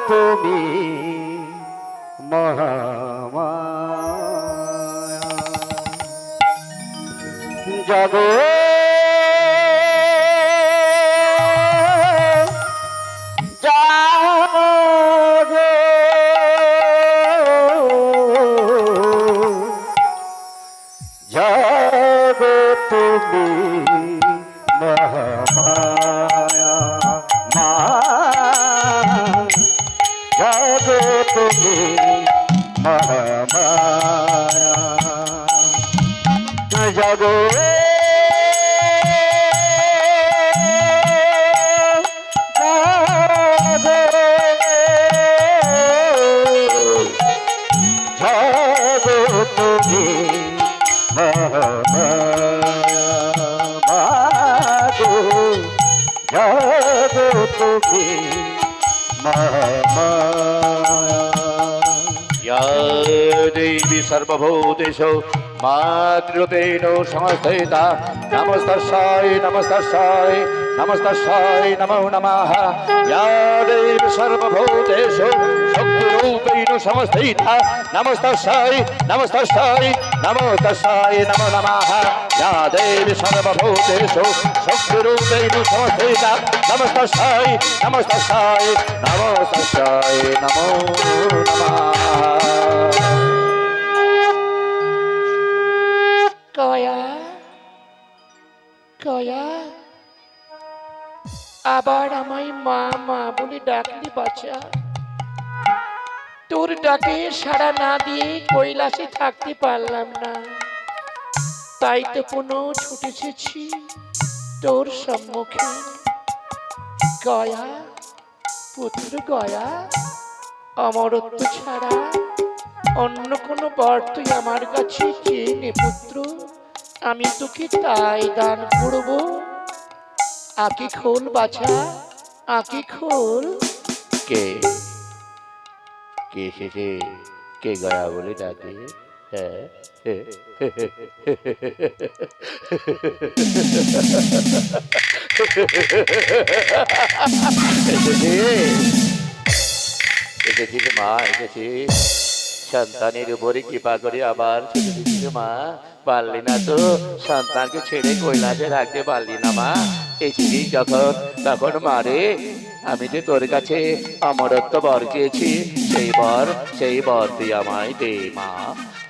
তুমি মহামায়া জাগো জাগো জাগো তুমি মহামায়া মা জাগো তুমি মহামায়া জাগো জাগো তুমি মহামায়া মাগো জাগো তুমি या देवी सर्वभूतेषु मातृरूपेण संस्थिता नमस्तस्यै नमस्तस्यै नमस्तस्यै नमो नमः या देवी सर्वभूतेषु शक्तिरूपेण संस्थिता नमस्तस्यै नमस्तस्यै नमस्तस्यै नमो नमः या देवी सर्वभूतेषु शक्तिरूपेण संस्थिता नमस्तस्यै नमस्तस्यै नमस्तस्यै नमो नमः। কয়া কয়া আবার আমায় মা মা বলে ডাকলি বাচ্চা। তোর ডাকে সাড়া না দিয়ে কৈলাসে থাকতে পারলাম না, তাই তো পুনঃ ছুটে এসেছি তোর সম্মুখে। গয়া পুত্র গয়া, অমরত্ব ছাড়া অন্য কোনো বর তুই আমার কাছে চেয়ে নে পুত্র, আমি তোকে তাই দান করব। আঁকি খোল বাছা, আঁকি খোল। কে কে এসেছে? কে গয়া বলে ডাকে? হ্যাঁ এসেছি এসেছি রে মা, এসেছি। সন্তানের উপরে কৃপা করে আবার ছেড়ে মা। পারলি না তো সন্তানকে ছেড়ে কৈলাসে রাখতে পারলি না মা। এসেছিস যখন তখন মারে, আমি যে তোর কাছে অমরত্ব বর চেয়েছি, সেই বর তুই আমায় দে মা।